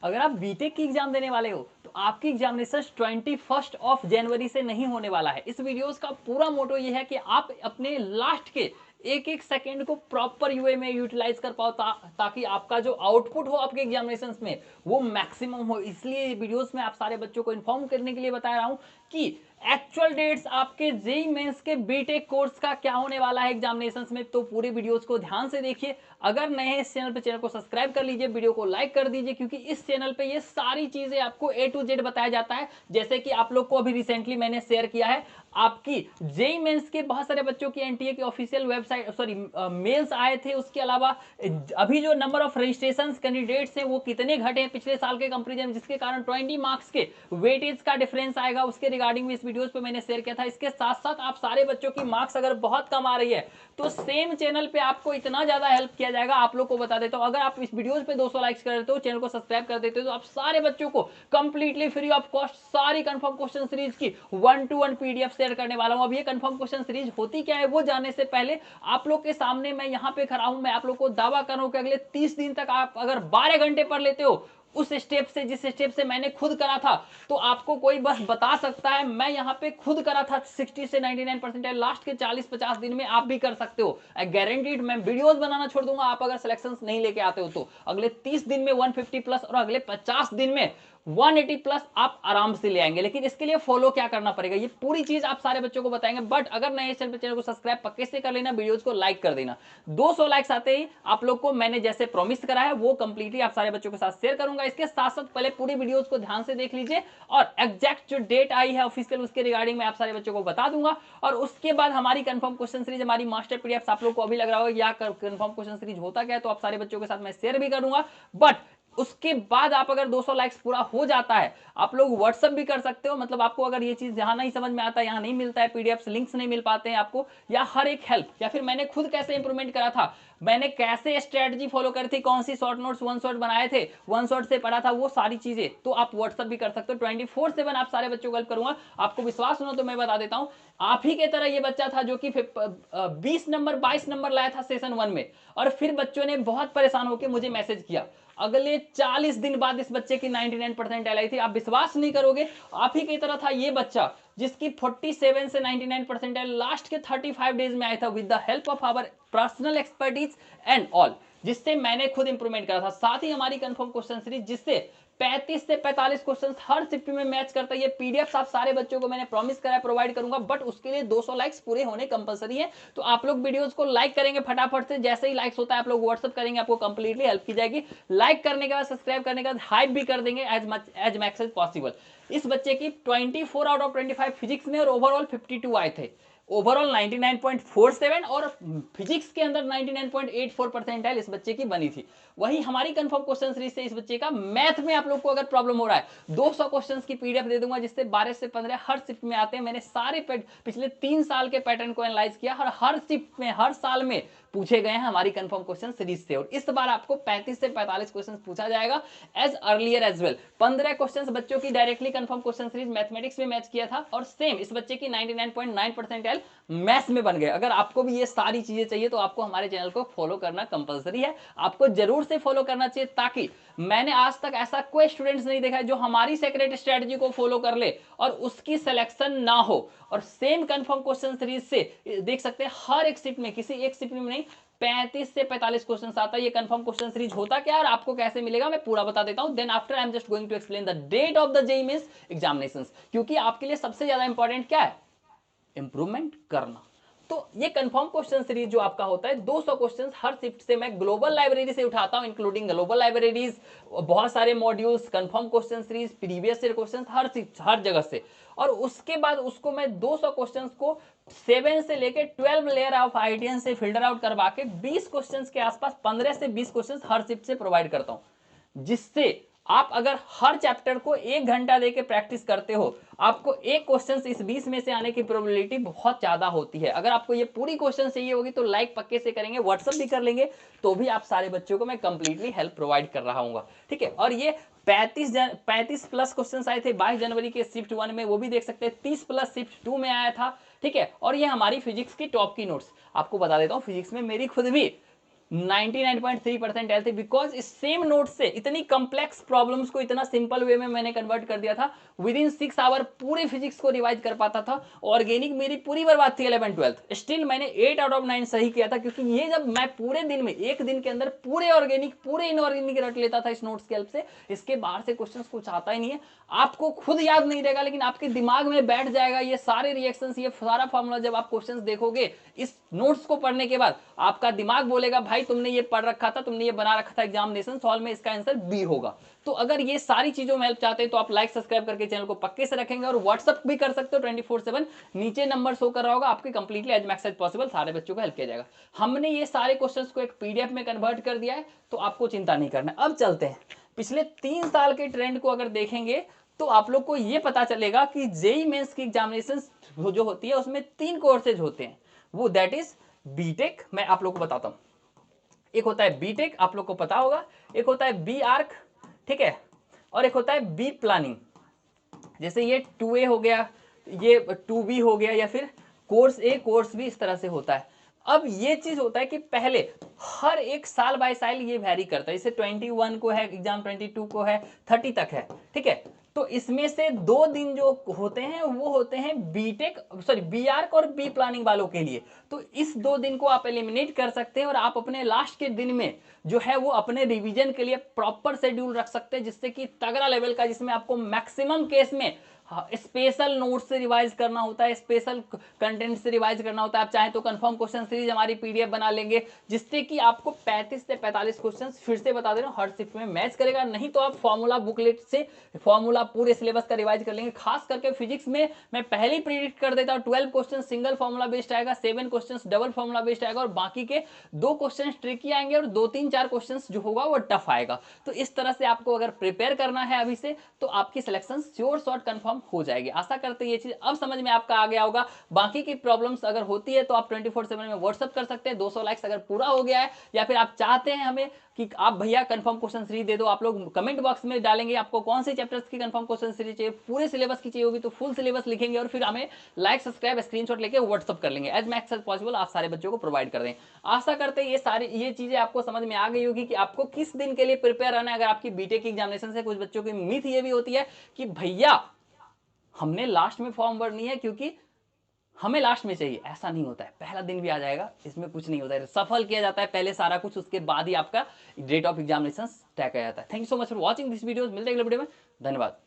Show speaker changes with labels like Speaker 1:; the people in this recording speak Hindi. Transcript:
Speaker 1: अगर आप बीटेक की एग्जाम देने वाले हो तो आपकी एग्जामिनेशन 21 जनवरी से नहीं होने वाला है। इस वीडियोस का पूरा मोटो ये है कि आप अपने लास्ट के एक एक सेकेंड को प्रॉपर यूए में यूटिलाइज कर पाओ ताकि आपका जो आउटपुट हो आपके एग्जामिनेशंस में वो मैक्सिमम हो। इसलिए वीडियोस में आप सारे बच्चों को इन्फॉर्म करने के लिए बता रहा हूं कि एक्चुअल डेट्स आपके जेई मेंस के बीटेक कोर्स का क्या होने वाला है एग्जामिनेशंस में। तो पूरे वीडियोस को ध्यान से देखिए। अगर नए हैं इस चैनल पे, चैनल को सब्सक्राइब कर लीजिए, वीडियो को लाइक कर दीजिए, क्योंकि इस चैनल पे ये सारी चीजें आपको ए टू जेड बताया जाता है। जैसे कि आप लोग को अभी रिसेंटली मैंने शेयर किया है, आपकी जेई मेंस के बहुत सारे बच्चों की एनटीए की ऑफिशियल वेबसाइट मेल्स आए थे। उसके अलावा अभी जो नंबर ऑफ रजिस्ट्रेशन कैंडिडेट्स हैं वो कितने घटे हैं पिछले साल के कंपेरिजन में, जिसके कारण 20 मार्क्स के वेटेज का डिफरेंस आएगा, उसके रिगार्डिंग में इस वीडियोस पे मैंने शेयर किया था। इसके साथ साथ आप सारे बच्चों की मार्क्स अगर बहुत कम आ रही है तो सेम चैनल पे आपको इतना ज्यादा हेल्प किया जाएगा। आप लोग को बता देता हूं, अगर आप इस वीडियोस पे 200 लाइक्स कर देते हो, चैनल को सब्सक्राइब कर देते हो, तो आप सारे बच्चों को कंप्लीटली फ्री ऑफ कॉस्ट सारी कंफर्म क्वेश्चन सीरीज की 1-to-1 पीडीएफ शेयर करने वाला हूं। अब ये कंफर्म क्वेश्चन सीरीज होती क्या है वो जानने से पहले आप लोग के सामने मैं यहां पे खड़ा हूं। मैं आप लोग को दावा कर रहा हूं कि अगले 30 दिन तक आप अगर 12 घंटे पढ़ लेते हो उस स्टेप से, जिस स्टेप से मैंने खुद करा था, तो आपको कोई बस बता सकता है। मैं यहाँ पे खुद करा था 60 से 99% लास्ट के 40-50 दिन में आप भी कर सकते हो। आई गारंटीड। मैं वीडियोस बनाना छोड़ दूंगा आप अगर सिलेक्शंस नहीं लेके आते हो तो। अगले 30 दिन में 150 प्लस और अगले 50 दिन में 180 प्लस आप आराम से ले आएंगे। लेकिन इसके लिए फॉलो क्या करना पड़ेगा, ये पूरी चीज आप सारे बच्चों को बताएंगे। बट अगर नए चैनल को सब्सक्राइब पक्के से कर लेना, वीडियोस को लाइक कर देना। 200 लाइक्स आते ही आप लोग को मैंने जैसे प्रॉमिस करा है वो कंप्लीटली आप सारे बच्चों के साथ शेयर करूंगा। इसके साथ साथ पहले पूरी वीडियोस को ध्यान से देख लीजिए और एग्जैक्ट जो डेट आई है ऑफिशियल उसके रिगार्डिंग में आप सारे बच्चों को बता दूंगा। और उसके बाद हमारी कंफर्म क्वेश्चन सीरीज, हमारी मास्टर पीडीएफ, आप लोग को अभी लग रहा होगा या कंफर्म क्वेश्चन सीरीज होता क्या है, तो आप सारे बच्चों के साथ मैं शेयर भी करूंगा। बट उसके बाद आप अगर 200 लाइक्स पूरा हो जाता है, आप लोग व्हाट्सअप भी कर सकते हो। मतलब आपको अगर ये चीज जहां नहीं समझ में आता, यहां नहीं मिलता है, पीडीएफ लिंक्स नहीं मिल पाते हैं आपको, या हर एक हेल्प, या फिर मैंने खुद कैसे इंप्रूवमेंट करा था, मैंने कैसे स्ट्रेटजी फॉलो करी थी, कौन सी शॉर्ट नोट्स वन शॉट बनाए थे, वन शॉट से पढ़ा था, वो सारी चीजें तो आप व्हाट्सअप भी कर सकते हो। 24/7 आप सारे बच्चों को हेल्प करूंगा। आपको विश्वास हो तो मैं बता देता हूं, आप ही के तरह ये बच्चा था जो कि 20 नंबर 22 नंबर लाया था सेशन 1 में, और फिर बच्चों ने बहुत परेशान होकर मुझे मैसेज किया। अगले 40 दिन बाद इस बच्चे की 99% आई थी। आप विश्वास नहीं करोगे, आप ही की तरह था ये बच्चा जिसकी 47 से 99% लास्ट के 35 डेज में आया था, with the help of our personal expertise and all, जिससे मैंने खुद इंप्रूवमेंट करा था। साथ ही हमारी कंफर्म क्वेश्चन सीरीज जिससे 35 से 45 क्वेश्चंस हर शिफ्ट में मैच करता है। ये पीडीएफ आप सारे बच्चों को मैंने प्रॉमिस करा है प्रोवाइड करूंगा, बट उसके लिए 200 लाइक्स पूरे होने कंपलसरी है। तो आप लोग वीडियोस को लाइक करेंगे फटाफट से, जैसे ही लाइक्स होता है आप लोग व्हाट्सअप करेंगे, आपको कंप्लीटली हेल्प की जाएगी। लाइक करने के बाद, सब्सक्राइब करने के बाद हाइप भी कर देंगे एज मैक्स एज पॉसिबल। इस बच्चे की 24 आउट ऑफ 25 फिजिक्स में और ओवरऑल 52 आए थे। ओवरऑल 99.47 और फिजिक्स के अंदर 99.84 परसेंटाइल इस बच्चे की बनी थी। वही हमारी कंफर्म क्वेश्चन सीरीज से इस बच्चे का मैथ में आप लोग को अगर प्रॉब्लम हो रहा है, 200 क्वेश्चंस की पीडीएफ दे दूंगा, जिससे 12 से 15 हर शिफ्ट में आते हैं। मैंने सारे पिछले 3 साल के पैटर्न को एनालाइज किया और हर शिफ्ट में, हर साल में पूछे गए हैं हमारी कंफर्म क्वेश्चन सीरीज से। और इस बार आपको 35 से 45 क्वेश्चन पूछा जाएगा as earlier as well. 15 question बच्चों की directly confirm question series mathematics में मैच किया था, और सेम इस बच्चे की 99.9% मैथ्स में बन गए। अगर आपको भी ये सारी चीजें चाहिए तो आपको हमारे चैनल को फॉलो करना कंपलसरी है, आपको जरूर से फॉलो करना चाहिए, ताकि मैंने आज तक ऐसा कोई स्टूडेंट्स नहीं देखा है जो हमारी सेक्रेट स्ट्रेटजी को फॉलो कर ले और उसकी सिलेक्शन ना हो। और सेम कंफर्म क्वेश्चन सीरीज से देख सकते हैं हर एक शिफ्ट में, किसी एक शिफ्ट में नहीं, 35 से 45 क्वेश्चन आता है। ये कंफर्म क्वेश्चन सीरीज होता क्या और आपको कैसे मिलेगा मैं पूरा बता देता हूं। Then after I am just going to explain the date of the JEE Mains examinations, क्योंकि आपके लिए सबसे ज्यादा इंपॉर्टेंट क्या है, इंप्रूवमेंट करना। तो ये कंफर्म क्वेश्चन सीरीज जो आपका होता है 200 क्वेश्चंस हर शिफ्ट से मैं ग्लोबल लाइब्रेरी से उठाता हूं, इंक्लूडिंग ग्लोबल लाइब्रेरीज, बहुत सारे modules, confirm question series, previous year questions, हर जगह से। और उसके बाद उसको मैं 200 क्वेश्चंस को 7 से लेके 12 लेयर ऑफ आईटीएन से फिल्टर आउट करवा के 20 क्वेश्चंस के आसपास 15 से 20 क्वेश्चंस हर शिफ्ट से प्रोवाइड करता हूं, जिससे आप अगर हर चैप्टर को 1 घंटा देके प्रैक्टिस करते हो, आपको एक क्वेश्चन इस 20 में से आने की प्रोबेबिलिटी बहुत ज्यादा होती है। अगर आपको ये पूरी क्वेश्चन चाहिए होगी तो लाइक पक्के से करेंगे, व्हाट्सअप भी कर लेंगे, तो भी आप सारे बच्चों को मैं कंप्लीटली हेल्प प्रोवाइड कर रहा हूँ। ठीक है। और ये 35 प्लस क्वेश्चन आए थे 22 जनवरी के शिफ्ट 1 में, वो भी देख सकते हैं। 30 प्लस शिफ्ट 2 में आया था। ठीक है। और ये हमारी फिजिक्स की टॉप की नोट्स, आपको बता देता हूँ, फिजिक्स में मेरी खुद भी 99.3% एल थी, बिकॉज इस सेम नोट से इतनी कॉम्प्लेक्स प्रॉब्लम्स को इतना सिंपल वे में मैंने कन्वर्ट कर दिया था। विद इन 6 आवर पूरे फिजिक्स को रिवाइज कर पाता था। ऑर्गेनिक मेरी पूरी बर्बाद थी 11th-12th, स्टिल मैंने 8 आउट ऑफ 9 सही किया था, क्योंकि ये जब मैं पूरे दिन में, एक दिन के अंदर पूरे ऑर्गेनिक पूरे इनऑर्गेनिक रट लेता था इस नोट्स की हेल्प से। इसके बाहर से क्वेश्चंस कुछ आता ही नहीं है, आपको खुद याद नहीं रहेगा, लेकिन आपके दिमाग में बैठ जाएगा ये सारे रिएक्शंस, ये सारा फॉर्मूला। जब आप क्वेश्चंस देखोगे इस नोट्स को पढ़ने के बाद, आपका दिमाग बोलेगा भाई तुमने ये पढ़ रखा था, तुमने ये बना रखा था एग्जामिनेशन सॉल्व में, इसका आंसर बी होगा। तो अगर ये सारी चीजों में हेल्प चाहते हैं तो आप लाइक सब्सक्राइब करके चैनल को पक्के से रखेंगे, और व्हाट्सअप भी कर सकते हो 24/7, नीचे नंबर शो कर रहा होगा, आपके completely as max as possible सारे बच्चों को हेल्प किया जाएगा। हमने ये सारे क्वेश्चंस को एक पीडीएफ में कन्वर्ट कर दिया है, तो आपको चिंता नहीं करना। अब चलते हैं पिछले 3 साल के ट्रेंड को अगर देखेंगे तो आप लोग को ये पता चलेगा कि जेई मेंस की एग्जामिनेशन जो होती है उसमें 3 कोर्सेज होते हैं, वो दैट इज बीटेक। मैं आप लोग को बताता हूं, एक होता है बीटेक, आप लोग को पता होगा, एक होता है बी आर्क, ठीक है, और एक होता है बी प्लानिंग। जैसे ये 2A हो गया, ये 2B हो गया, या फिर कोर्स ए कोर्स बी, इस तरह से होता है। अब ये चीज होता है कि पहले हर एक साल बाय साल ये वैरी करता है, जैसे 21 को है एग्जाम, 22 को है, 30 तक है, ठीक है। तो इसमें से 2 दिन जो होते हैं वो होते हैं बीटेक, सॉरी बी आर्क और बी प्लानिंग वालों के लिए। तो इस 2 दिन को आप एलिमिनेट कर सकते हैं, और आप अपने लास्ट के दिन में जो है वो अपने रिवीजन के लिए प्रॉपर शेड्यूल रख सकते हैं, जिससे कि तगड़ा लेवल का, जिसमें आपको मैक्सिमम केस में स्पेशल नोट से रिवाइज करना होता है, स्पेशल कंटेंट से रिवाइज करना होता है। आप चाहें तो कंफर्म क्वेश्चन सीरीज हमारी पीडीएफ बना लेंगे, जिससे कि आपको 35 से 45 क्वेश्चन फिर से बता दे रहा हूं हर शिफ्ट में मैच करेगा। नहीं तो आप फॉर्मूला बुकलेट से फॉर्मूला पूरे सिलेबस का रिवाइज कर लेंगे। खास करके फिजिक्स में मैं पहले ही प्रिडिक्ट कर देता हूं 12 क्वेश्चन सिंगल फॉर्मूला बेस्ड आएगा, 7 क्वेश्चन डबल फॉर्मूला बेस्ड आएगा, और बाकी के 2 क्वेश्चन ट्रिकी आएंगे, और 2-3-4 क्वेश्चन जो होगा वो टफ आएगा। तो इस तरह से आपको अगर प्रिपेयर करना है अभी से, तो आपकी सिलेक्शन श्योर शॉर्ट कंफर्म हो जाएगी। आशा करते हैं ये चीज अब समझ में आपका आ गया होगा। बाकी की प्रॉब्लम्स अगर होती है तो आप 24/7 में व्हाट्सअप कर सकते हैं। 200 लाइक्स अगर पूरा हो गया है, या फिर आप चाहते हैं हमें कि आप भैया कंफर्म क्वेश्चन सीरीज दे दो, आप लोग कमेंट बॉक्स में डालेंगे आपको कौन से चैप्टर्स की कंफर्म क्वेश्चन सीरीज चाहिए, पूरे सिलेबस की चाहिए होगी तो फुल सिलेबस लिखेंगे, और फिर हमें लाइक सब्सक्राइब स्क्रीनशॉट लेके व्हाट्सअप कर लेंगे, एज मैक्स एज पॉसिबल आप सारे बच्चों को प्रोवाइड कर दें। आशा करते हैं ये चीजें आपको समझ में आ गई होगी कि आपको किस दिन के लिए प्रिपेयर रहना है। अगर आपकी बीटेक की एग्जामिनेशन से कुछ बच्चों की मिथ ये भी होती है कि भैया हमने लास्ट में फॉर्म भरनी है क्योंकि हमें लास्ट में चाहिए, ऐसा नहीं होता है। पहला दिन भी आ जाएगा, इसमें कुछ नहीं होता है, सफल किया जाता है पहले सारा कुछ, उसके बाद ही आपका डेट ऑफ एग्जामिनेशन तय किया जाता है। Thank you so much for watching this video, मिलते हैं अगले वीडियो में, धन्यवाद।